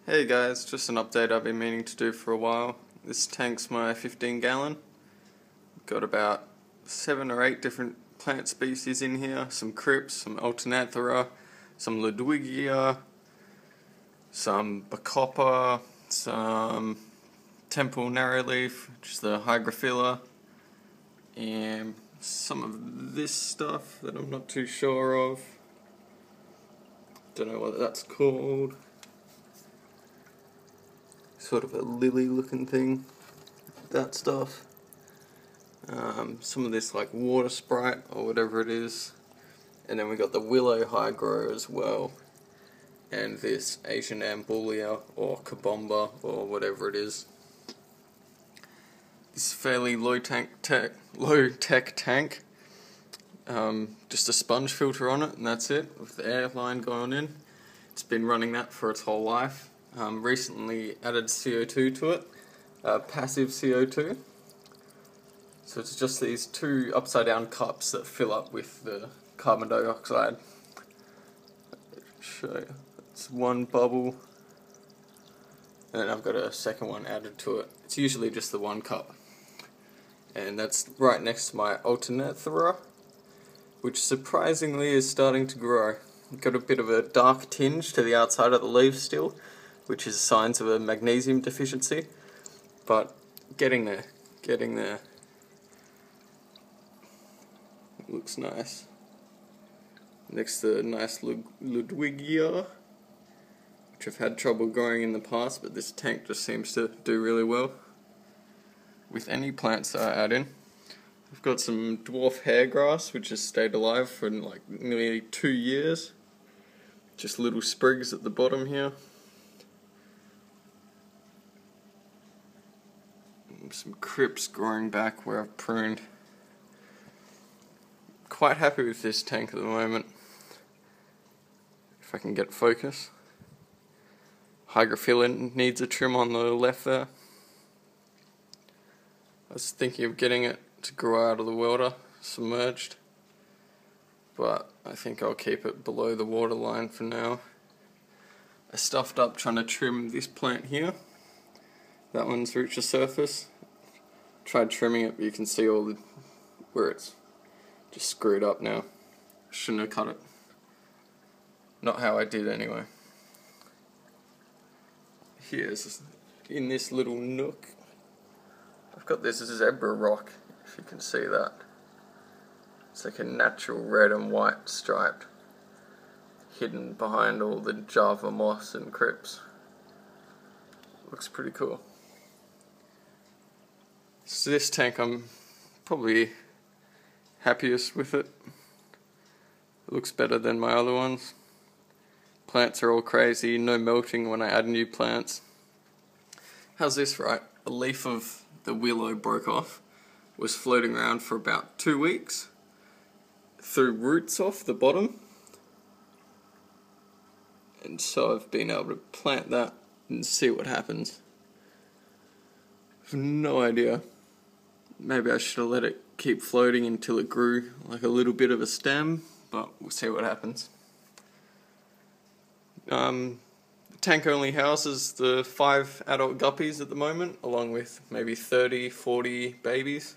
Hey guys, just an update I've been meaning to do for a while. This tank's my 15 gallon. Got about 7 or 8 different plant species in here. Some crypts, some alternanthera, some ludwigia, some bacopa, some temple narrowleaf, which is the hygrophila, and some of this stuff that I'm not too sure of. Don't know what that's called. Sort of a lily looking thing, that stuff. Some of this like water sprite or whatever it is, and then we got the willow hygro as well, and this Asian ambulia or kabomba or whatever it is. This fairly low tech tank, just a sponge filter on it and that's it, with the air line going in. It's been running that for its whole life. Recently added CO2 to it, passive CO2. So it's just these 2 upside down cups that fill up with the carbon dioxide. Show you. It's one bubble, and then I've got a second one added to it. It's usually just the 1 cup. And that's right next to my alternanthera, which surprisingly is starting to grow. Got a bit of a dark tinge to the outside of the leaves still, which is signs of a magnesium deficiency, but getting there. It looks nice. Next to the nice ludwigia, which I've had trouble growing in the past, but this tank just seems to do really well with any plants that I add in. I've got some dwarf hairgrass, which has stayed alive for like nearly 2 years. Just little sprigs at the bottom here. Some crypts growing back where I've pruned. Quite happy with this tank at the moment. If I can get focus. Hygrophila needs a trim on the left there. I was thinking of getting it to grow out of the water, submerged, but I think I'll keep it below the water line for now. I stuffed up trying to trim this plant here. That one's reached the surface. Tried trimming it, but you can see all where it's just screwed up now. Shouldn't have cut it. Not how I did anyway. Here's, in this little nook, I've got this zebra rock, if you can see that. It's like a natural red and white stripe, hidden behind all the Java moss and crypts. Looks pretty cool. So this tank, I'm probably happiest with it. It looks better than my other ones. Plants are all crazy, no melting when I add new plants. How's this, right? A leaf of the willow broke off, was floating around for about 2 weeks, threw roots off the bottom, and so I've been able to plant that and see what happens. I've no idea. Maybe I should have let it keep floating until it grew like a little bit of a stem, but we'll see what happens. The tank only houses the 5 adult guppies at the moment, along with maybe 30, 40 babies.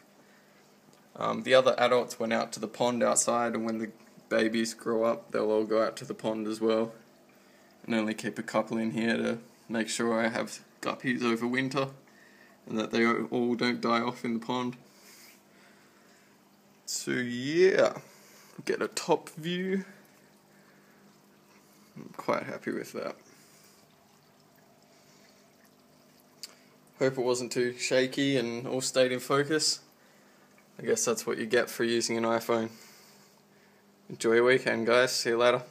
The other adults went out to the pond outside, and when the babies grow up, they'll all go out to the pond as well. And only keep a couple in here to make sure I have guppies over winter, and that they all don't die off in the pond. So yeah, get a top view. I'm quite happy with that. Hope it wasn't too shaky and all stayed in focus. I guess that's what you get for using an iPhone. Enjoy your weekend, guys. See you later.